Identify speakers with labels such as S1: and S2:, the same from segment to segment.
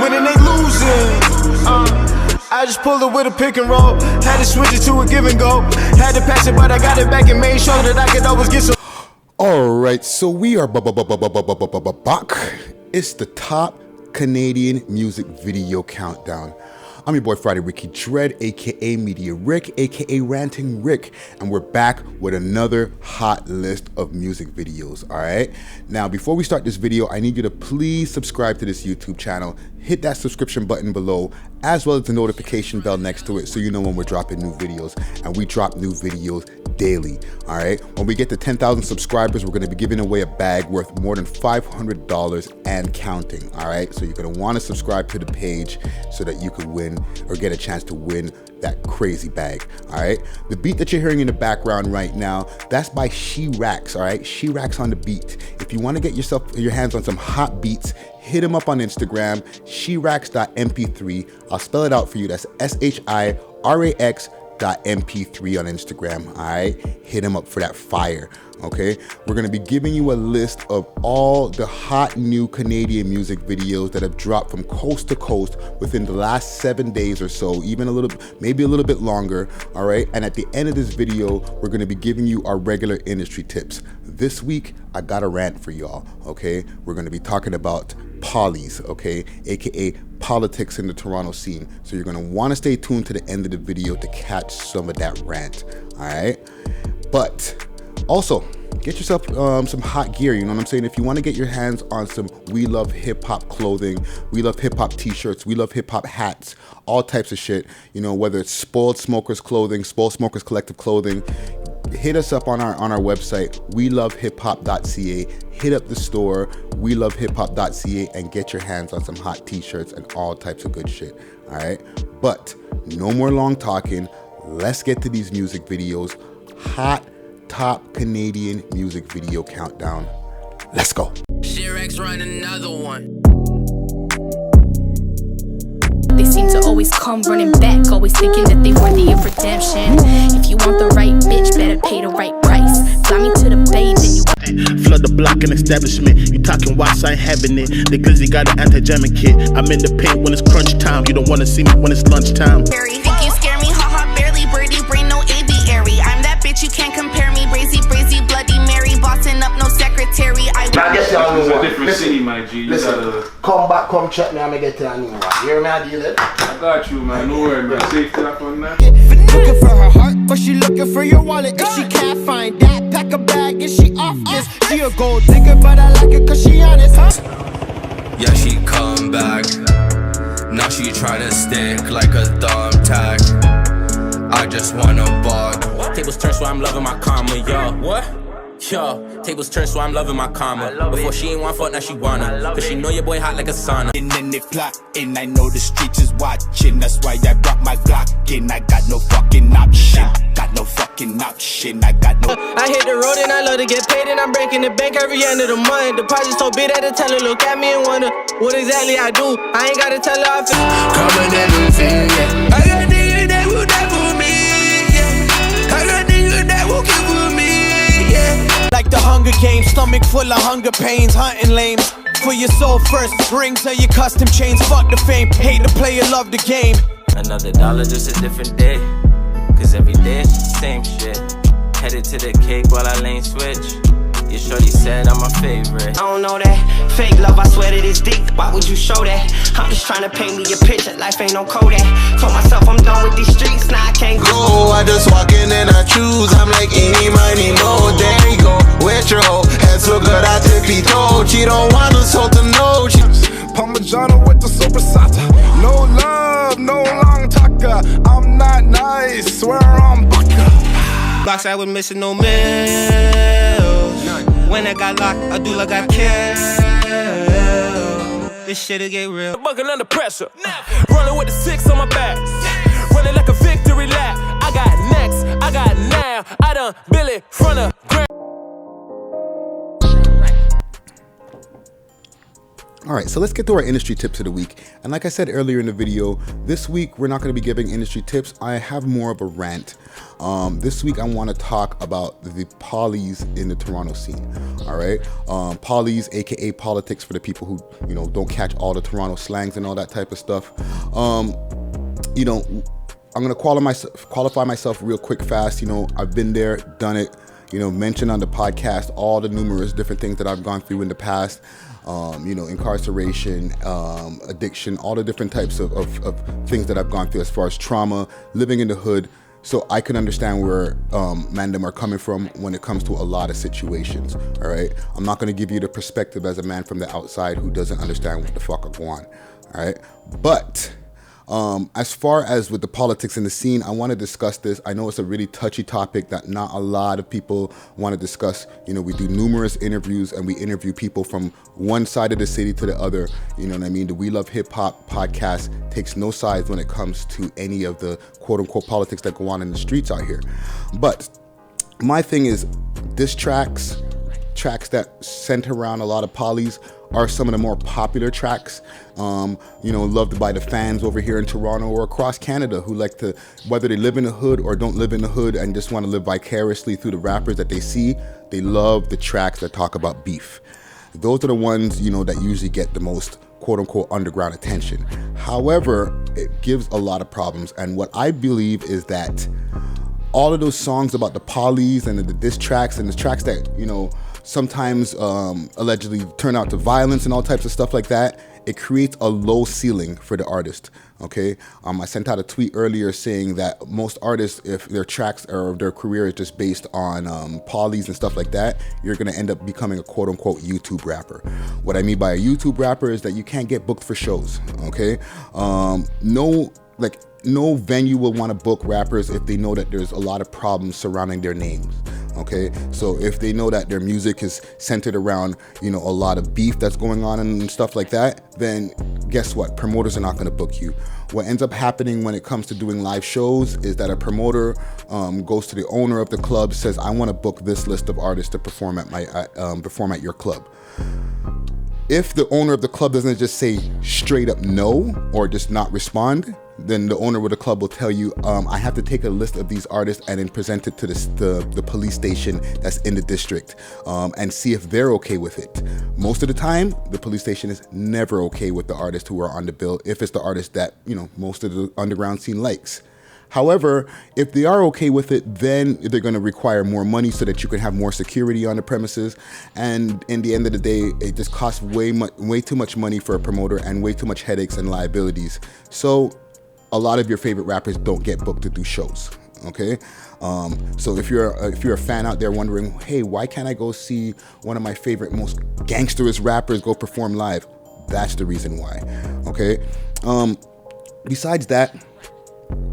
S1: winning, they losing. I just pulled it with a pick and roll. Had to switch it to a give and go. Had to pass it, but I got it back and made sure that I could always get some.
S2: All right, so we are back. It's the top Canadian music video countdown. I'm your boy Friday Ricky Dred, aka Media Rick, aka Ranting Rick, and we're back with another hot list of music videos. All right, now before we start this video, I need you to please subscribe to this YouTube channel. Hit that subscription button below, as well as the notification bell next to it, so you know when we're dropping new videos. And we drop new videos daily. All right, when we get to 10,000 subscribers, we're going to be giving away a bag worth more than $500 and counting. All right, so you're going to want to subscribe to the page so that you could win or get a chance to win that crazy bag. All right, the beat that you're hearing in the background right now, that's by Hercs. All right, Hercs on the beat. If you want to get your hands on some hot beats, hit him up on Instagram, Hercs.mp3. I'll spell it out for you. That's SHIRAX.mp3 on Instagram. All right, hit him up for that fire. Okay, we're gonna be giving you a list of all the hot new Canadian music videos that have dropped from coast to coast within the last 7 days or so, even maybe a little bit longer. All right, and at the end of this video, we're gonna be giving you our regular industry tips. This week, I got a rant for y'all. Okay, we're gonna be talking about polys, okay, aka politics in the Toronto scene. So you're gonna want to stay tuned to the end of the video to catch some of that rant. All right, but also get yourself some hot gear. You know what I'm saying? If you want to get your hands on some We Love Hip Hop clothing, We Love Hip Hop t-shirts, We Love Hip Hop hats, all types of shit, you know, whether it's Spoiled Smokers clothing, Spoiled Smokers Collective clothing, hit us up on our website, welovehiphop.ca. Hit up the store, welovehiphop.ca, and get your hands on some hot t-shirts and all types of good shit. All right, but no more long talking. Let's get to these music videos. Hot top Canadian music video countdown. Let's go.
S3: Hercs run another one.
S4: They seem to always come running back, always thinking that they worthy of redemption. If you want the right bitch, better pay the right price. Fly me to the bay, then you
S5: flood the block and establishment. You talking whilst I ain't having it. The glizzy got an anti-jamming kit. I'm in the paint when it's crunch time. You don't wanna see me when it's lunchtime.
S6: Think you scare me? Haha, barely birdie brain, no aviary. I'm that bitch, you can't compare me. Brazy, Bloody Mary, bossing up, no secretary. I
S7: guess y'all know
S8: It's a
S7: what.
S8: different city, my G. You gotta
S7: come back, come check me, I'm gonna get to a new one. You hear me, I deal it?
S8: I got you, man. No worry, man. Safety up on that.
S1: Looking for her heart, but she looking for your wallet. If she can't find that, pack a bag and she off this. She a gold digger, but I like it cause she honest, huh?
S3: Yeah, she come back. Now she try to stick like a thumbtack. I just wanna ball.
S9: Tables turn, so I'm loving my karma, yo. What? Yo, tables turn, so I'm loving my karma. Before she ain't want fuck, now she wanna. Cause she know your boy hot like a sauna.
S5: And then they plotting, I know the streets is watching. That's why I brought my Glock in. I got no fucking option. Got no fucking option. I got no.
S9: I hit the road and I love to get paid, and I'm breaking the bank every end of the month. Deposit so big that the teller look at me and wonder what exactly I do. I ain't gotta tell her I feel.
S3: Come and everything, yeah. I got niggas that will die for me, yeah. I got niggas that will kill for me, yeah.
S1: Like the Hunger Games, stomach full of hunger pains, hunting lames. For your soul first, rings are your custom chains. Fuck the fame, hate the player, love the game.
S9: Another dollar, just a different day. Cause every day it's the same shit. Headed to the cake while I lane switch. Your shorty said I'm my favorite.
S10: I don't know that. Fake love, I swear that it's deep. Why would you show that? I'm just trying to paint me a picture. Life ain't no Kodak. Told myself I'm done with these streets. Now I can't
S1: go. I just walk in and I choose. I'm like, any money, no. There you go. With your hoe. Head so good, I tippy toe. She don't want us so to know. Parmigiano with the sopressata. No love, no long talker. I'm not nice. Swear I'm bucker.
S9: Box I was missing no meals. When I got locked, I do like I care. This shit'll get real.
S11: Bucking under pressure. Running with the 6 on my back. Running like a victory lap. I got next, I got now. I done Billy front of grand.
S2: All right, so let's get to our industry tips of the week. And like I said earlier in the video, this week we're not going to be giving industry tips. I have more of a rant. This week I want to talk about the polys in the Toronto scene. All right, polys, aka politics, for the people who don't catch all the Toronto slangs and all that type of stuff. I'm gonna qualify myself real quick, fast. I've been there, done it. Mentioned on the podcast all the numerous different things that I've gone through in the past. Incarceration, addiction, all the different types of things that I've gone through as far as trauma, living in the hood. So I can understand where mandem are coming from when it comes to a lot of situations. All right, I'm not going to give you the perspective as a man from the outside who doesn't understand what the fuck are going on. All right, but as far as with the politics in the scene, I want to discuss this. I know it's a really touchy topic that not a lot of people want to discuss. We do numerous interviews and we interview people from one side of the city to the other. You know what I mean? The We Love Hip Hop podcast takes no sides when it comes to any of the quote unquote politics that go on in the streets out here. But my thing is, diss tracks that center around a lot of polys are some of the more popular tracks, loved by the fans over here in Toronto or across Canada who like to, whether they live in the hood or don't live in the hood and just want to live vicariously through the rappers that they see. They love the tracks that talk about beef. Those are the ones, that usually get the most quote unquote underground attention. However, it gives a lot of problems. And what I believe is that all of those songs about the polys and the diss tracks and the tracks that, sometimes allegedly turn out to violence and all types of stuff like that, it creates a low ceiling for the artist. Okay, I sent out a tweet earlier saying that most artists, if their tracks or their career is just based on polys and stuff like that, you're gonna end up becoming a quote unquote YouTube rapper. What I mean by a YouTube rapper is that you can't get booked for shows. Okay, no venue will want to book rappers if they know that there's a lot of problems surrounding their names. Okay, so if they know that their music is centered around, a lot of beef that's going on and stuff like that, then guess what? Promoters are not going to book you. What ends up happening when it comes to doing live shows is that a promoter goes to the owner of the club, says, I want to book this list of artists to perform at your club. If the owner of the club doesn't just say straight up no or just not respond, then the owner of the club will tell you, I have to take a list of these artists and then present it to the police station that's in the district and see if they're okay with it. Most of the time, the police station is never okay with the artists who are on the bill if it's the artist that, most of the underground scene likes. However, if they are okay with it, then they're going to require more money so that you can have more security on the premises. And in the end of the day, it just costs way too much money for a promoter and way too much headaches and liabilities. So a lot of your favorite rappers don't get booked to do shows. Okay, so if you're a fan out there wondering, hey, why can't I go see one of my favorite, most gangsterous rappers go perform live? That's the reason why. Okay, besides that,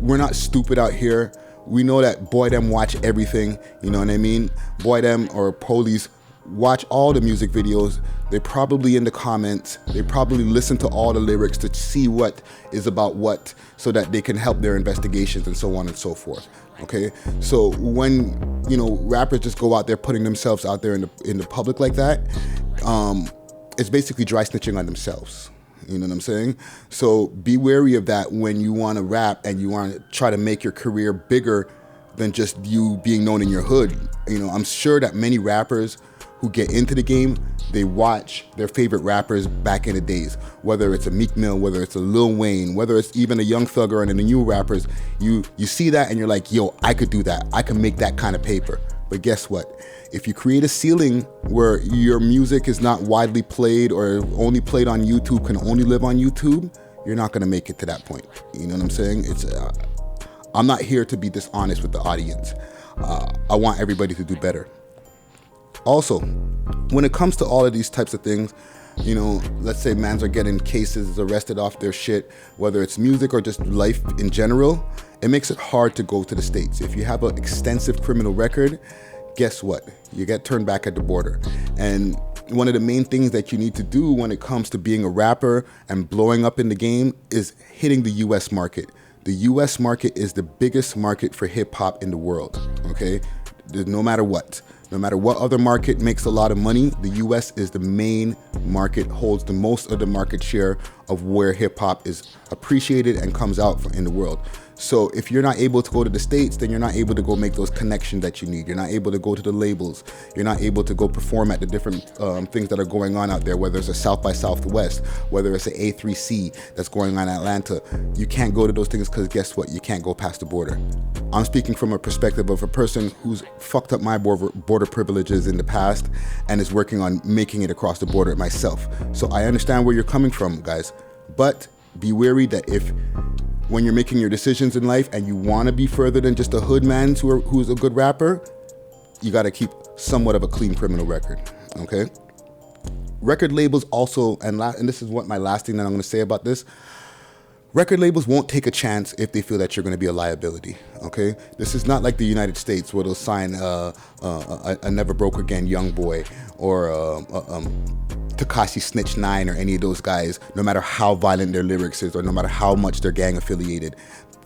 S2: we're not stupid out here. We know that boy them watch everything, you know what I mean? Boy them or police watch all the music videos. They're probably in the comments. They probably listen to all the lyrics to see what is about what so that they can help their investigations and so on and so forth. Okay, so when rappers just go out there putting themselves out there in the public like that, it's basically dry snitching on themselves. You know what I'm saying? So be wary of that when you want to rap and you want to try to make your career bigger than just you being known in your hood. I'm sure that many rappers who get into the game, they watch their favorite rappers back in the days, whether it's a Meek Mill, whether it's a Lil Wayne, whether it's even a Young Thugger and the new rappers. You see that and you're like, yo, I could do that. I can make that kind of paper. But guess what? If you create a ceiling where your music is not widely played or only played on YouTube, can only live on YouTube, you're not going to make it to that point. You know what I'm saying? I'm not here to be dishonest with the audience. I want everybody to do better. Also, when it comes to all of these types of things, let's say mans are getting cases arrested off their shit, whether it's music or just life in general, it makes it hard to go to the States. If you have an extensive criminal record, guess what? You get turned back at the border. And one of the main things that you need to do when it comes to being a rapper and blowing up in the game is hitting the US market. The US market is the biggest market for hip hop in the world, okay? No matter what. No matter what other market makes a lot of money, the US is the main market, holds the most of the market share of where hip hop is appreciated and comes out in the world. So if you're not able to go to the States, then you're not able to go make those connections that you need. You're not able to go to the labels. You're not able to go perform at the different things that are going on out there, whether it's a South by Southwest, whether it's an A3C that's going on in Atlanta. You can't go to those things because guess what? You can't go past the border. I'm speaking from a perspective of a person who's fucked up my border privileges in the past and is working on making it across the border myself. So I understand where you're coming from, guys, but be wary that when you're making your decisions in life and you want to be further than just a hood man who's a good rapper, you got to keep somewhat of a clean criminal record, okay? Record labels also, and this is what my last thing that I'm going to say about this, record labels won't take a chance if they feel that you're going to be a liability, okay? This is not like the United States where they'll sign a Never Broke Again young boy or Tekashi Snitch 9 or any of those guys, no matter how violent their lyrics is or no matter how much they're gang affiliated.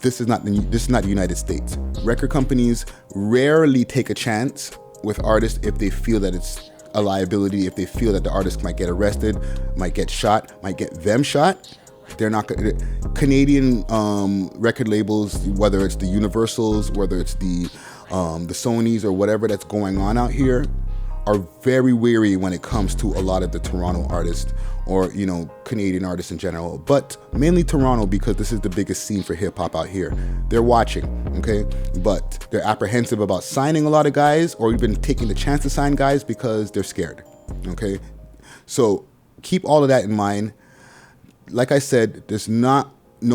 S2: This is not the United States. Record companies rarely take a chance with artists if they feel that it's a liability, if they feel that the artist might get arrested, might get shot, might get them shot. They're not gonna. Canadian record labels, whether it's the Universals, whether it's the Sonys or whatever that's going on out here, are very wary when it comes to a lot of the Toronto artists or, you know, Canadian artists in general, but mainly Toronto because this is the biggest scene for hip hop out here. They're watching, okay? But they're apprehensive about signing a lot of guys or even taking the chance to sign guys because they're scared, okay? So keep all of that in mind. Like I said, there's no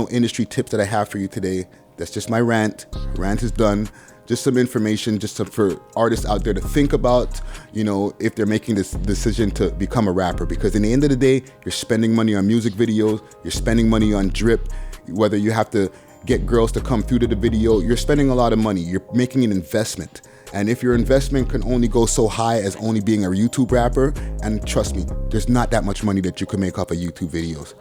S2: industry tips that I have for you today. That's just my rant. Rant is done. Just some information, for artists out there to think about, you know, if they're making this decision to become a rapper. Because in the end of the day, you're spending money on music videos, you're spending money on drip, whether you have to get girls to come through to the video, you're spending a lot of money. You're making an investment. And if your investment can only go so high as only being a YouTube rapper, and trust me, there's not that much money that you can make off of YouTube videos.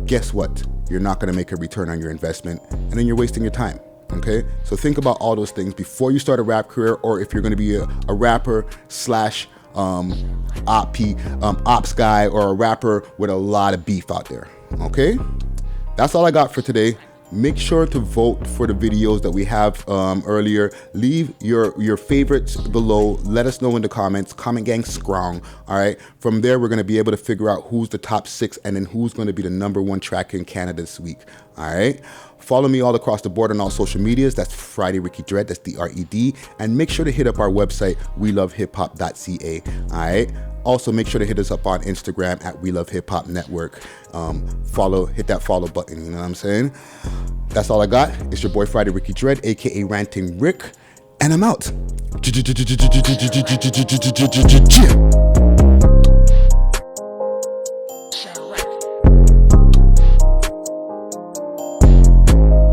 S2: Guess what? You're not going to make a return on your investment, and then you're wasting your time. Okay, so think about all those things before you start a rap career, or if you're going to be a rapper slash ops guy or a rapper with a lot of beef out there. Okay, that's all I got for today. Make sure to vote for the videos that we have earlier. Leave your favorites below. Let us know in the comments. Comment gang strong. All right. From there, we're going to be able to figure out who's the top 6 and then who's going to be the #1 track in Canada this week. All right. Follow me all across the board on all social medias. That's Friday Ricky Dred. That's Dred. And make sure to hit up our website, welovehiphop.ca. All right. Also, make sure to hit us up on Instagram at We Love Hip Hop Network. Hit that follow button. You know what I'm saying? That's all I got. It's your boy Friday Ricky Dred, aka Ranting Rick, and I'm out.